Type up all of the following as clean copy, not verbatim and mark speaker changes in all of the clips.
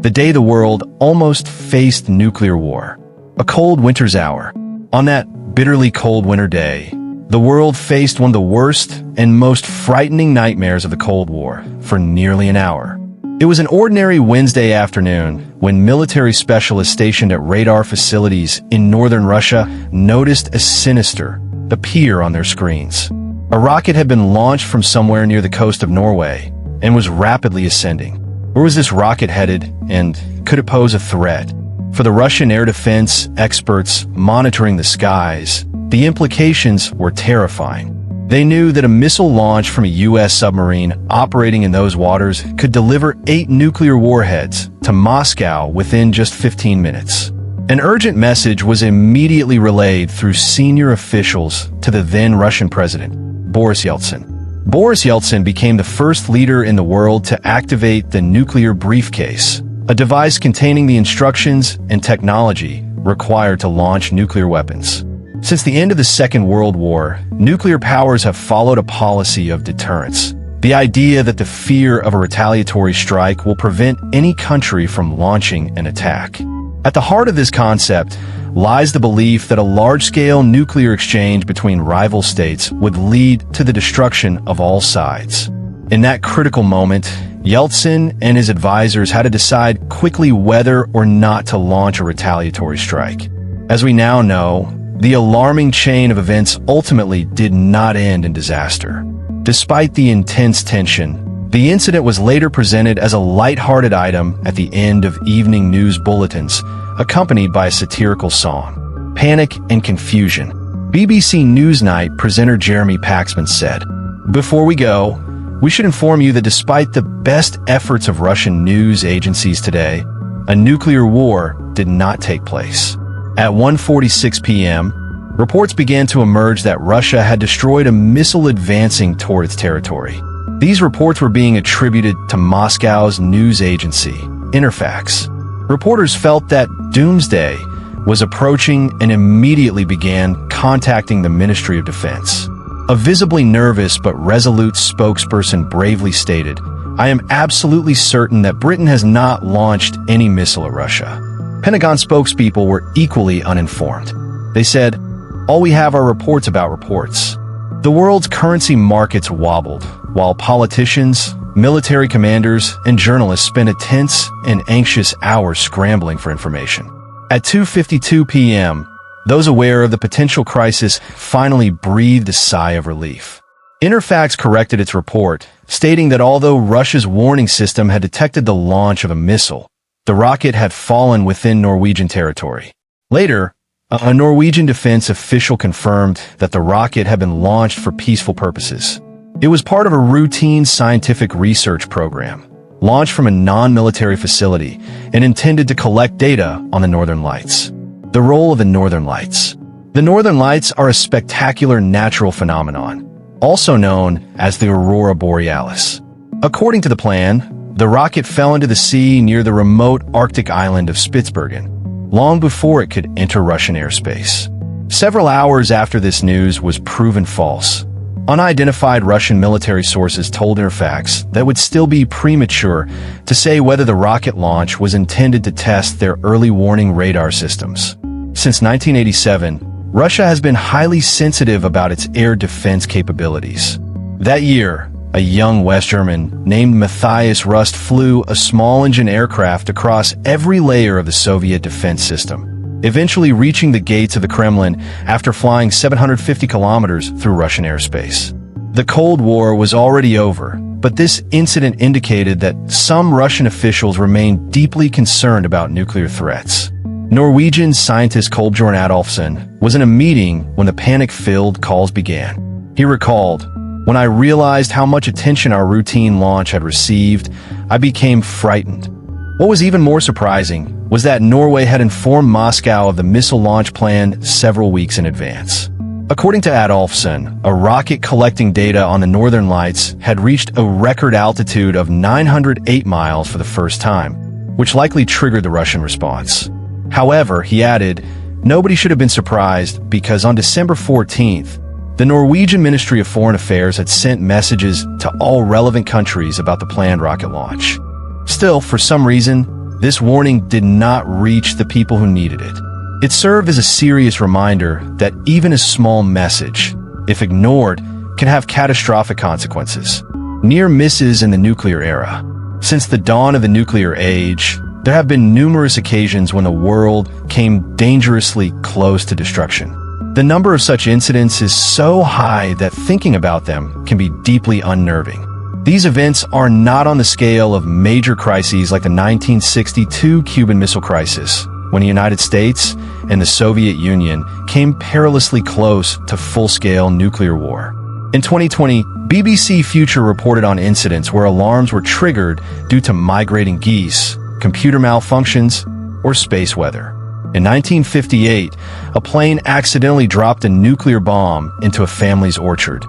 Speaker 1: the day the world almost faced nuclear war. A cold winter's hour. On that bitterly cold winter day, the world faced one of the worst and most frightening nightmares of the Cold War for nearly an hour. It was an ordinary Wednesday afternoon when military specialists stationed at radar facilities in northern Russia noticed a sinister appear on their screens. A rocket had been launched from somewhere near the coast of Norway and was rapidly ascending. Where was this rocket headed, and could it pose a threat? For the Russian air defense experts monitoring the skies, the implications were terrifying. They knew that a missile launch from a U.S. submarine operating in those waters could deliver 8 nuclear warheads to Moscow within just 15 minutes. An urgent message was immediately relayed through senior officials to the then Russian president, Boris Yeltsin. Boris Yeltsin became the first leader in the world to activate the nuclear briefcase, a device containing the instructions and technology required to launch nuclear weapons. Since the end of the Second World War, nuclear powers have followed a policy of deterrence. The idea that the fear of a retaliatory strike will prevent any country from launching an attack. At the heart of this concept lies the belief that a large-scale nuclear exchange between rival states would lead to the destruction of all sides. In that critical moment, Yeltsin and his advisors had to decide quickly whether or not to launch a retaliatory strike. As we now know, the alarming chain of events ultimately did not end in disaster. Despite the intense tension, the incident was later presented as a light-hearted item at the end of evening news bulletins, accompanied by a satirical song. Panic and confusion. BBC Newsnight presenter Jeremy Paxman said, "Before we go, we should inform you that despite the best efforts of Russian news agencies today, a nuclear war did not take place." At 1:46 p.m., reports began to emerge that Russia had destroyed a missile advancing toward its territory. These reports were being attributed to Moscow's news agency, Interfax. Reporters felt that Doomsday was approaching and immediately began contacting the Ministry of Defense. A visibly nervous but resolute spokesperson bravely stated, "I am absolutely certain that Britain has not launched any missile at Russia." Pentagon spokespeople were equally uninformed. They said, "All we have are reports about reports." The world's currency markets wobbled, while politicians, military commanders, and journalists spent a tense and anxious hours scrambling for information. At 2:52 p.m., those aware of the potential crisis finally breathed a sigh of relief. Interfax corrected its report, stating that although Russia's warning system had detected the launch of a missile, the rocket had fallen within Norwegian territory. Later, a Norwegian defense official confirmed that the rocket had been launched for peaceful purposes. It was part of a routine scientific research program, launched from a non-military facility and intended to collect data on the Northern Lights. The role of the Northern Lights. The Northern Lights are a spectacular natural phenomenon, also known as the Aurora Borealis. According to the plan, the rocket fell into the sea near the remote Arctic island of Spitsbergen, long before it could enter Russian airspace. Several hours after this news was proven false, unidentified Russian military sources told Interfax that it would still be premature to say whether the rocket launch was intended to test their early warning radar systems. Since 1987, Russia has been highly sensitive about its air defense capabilities. That year, a young West German named Matthias Rust flew a small-engine aircraft across every layer of the Soviet defense system, eventually reaching the gates of the Kremlin after flying 750 kilometers through Russian airspace. The Cold War was already over, but this incident indicated that some Russian officials remained deeply concerned about nuclear threats. Norwegian scientist Kolbjorn Adolfsson was in a meeting when the panic-filled calls began. He recalled, "When I realized how much attention our routine launch had received, I became frightened." What was even more surprising was that Norway had informed Moscow of the missile launch plan several weeks in advance. According to Adolfsson, a rocket collecting data on the Northern Lights had reached a record altitude of 908 miles for the first time, which likely triggered the Russian response. However, he added, nobody should have been surprised because on December 14th, the Norwegian Ministry of Foreign Affairs had sent messages to all relevant countries about the planned rocket launch. Still, for some reason, this warning did not reach the people who needed it. It served as a serious reminder that even a small message, if ignored, can have catastrophic consequences. Near misses in the nuclear era. Since the dawn of the nuclear age, there have been numerous occasions when the world came dangerously close to destruction. The number of such incidents is so high that thinking about them can be deeply unnerving. These events are not on the scale of major crises like the 1962 Cuban Missile Crisis, when the United States and the Soviet Union came perilously close to full-scale nuclear war. In 2020, BBC Future reported on incidents where alarms were triggered due to migrating geese, computer malfunctions, or space weather. In 1958, a plane accidentally dropped a nuclear bomb into a family's orchard.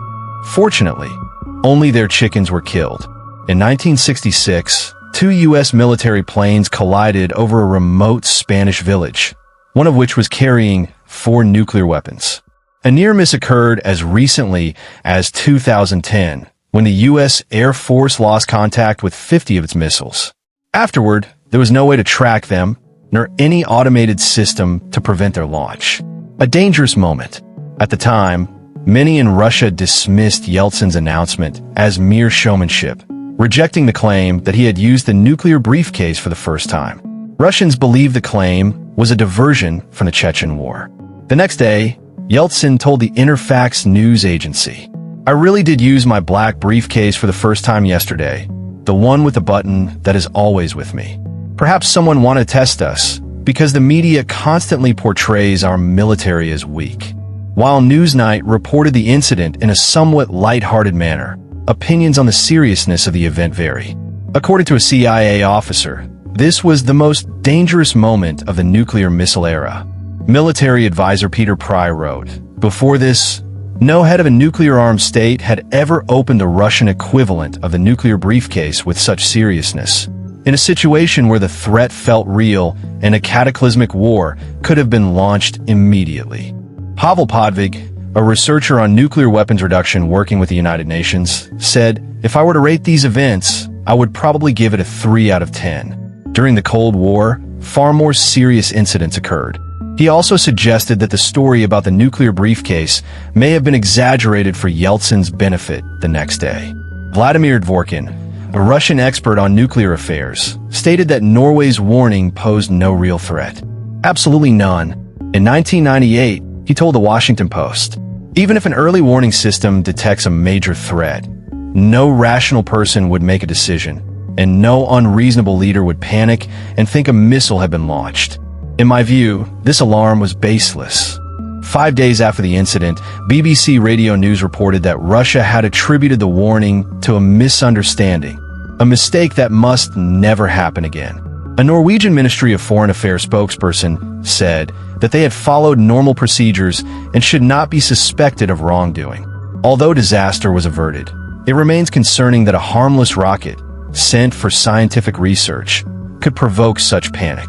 Speaker 1: Fortunately, only their chickens were killed. In 1966, 2 U.S. military planes collided over a remote Spanish village, one of which was carrying 4 nuclear weapons. A near miss occurred as recently as 2010, when the U.S. Air Force lost contact with 50 of its missiles. Afterward, there was no way to track them, nor any automated system to prevent their launch. A dangerous moment. At the time, many in Russia dismissed Yeltsin's announcement as mere showmanship, rejecting the claim that he had used the nuclear briefcase for the first time. Russians believed the claim was a diversion from the Chechen War. The next day, Yeltsin told the Interfax news agency, "I really did use my black briefcase for the first time yesterday, the one with the button that is always with me. Perhaps someone wanted to test us, because the media constantly portrays our military as weak." While Newsnight reported the incident in a somewhat light-hearted manner, opinions on the seriousness of the event vary. According to a CIA officer, this was the most dangerous moment of the nuclear missile era. Military advisor Peter Pry wrote, "Before this, no head of a nuclear-armed state had ever opened a Russian equivalent of the nuclear briefcase with such seriousness. In a situation where the threat felt real and a cataclysmic war could have been launched immediately." Pavel Podvig, a researcher on nuclear weapons reduction working with the United Nations, said, "If I were to rate these events, I would probably give it a 3 out of 10. During the Cold War, far more serious incidents occurred." He also suggested that the story about the nuclear briefcase may have been exaggerated for Yeltsin's benefit the next day. Vladimir Dvorkin, a Russian expert on nuclear affairs, stated that Norway's warning posed no real threat. Absolutely none. In 1998, he told the Washington Post, "Even if an early warning system detects a major threat, no rational person would make a decision, and no unreasonable leader would panic and think a missile had been launched. In my view, this alarm was baseless." 5 days after the incident, BBC Radio News reported that Russia had attributed the warning to a misunderstanding, a mistake that must never happen again. A Norwegian Ministry of Foreign Affairs spokesperson said that they had followed normal procedures and should not be suspected of wrongdoing. Although disaster was averted, it remains concerning that a harmless rocket, sent for scientific research, could provoke such panic.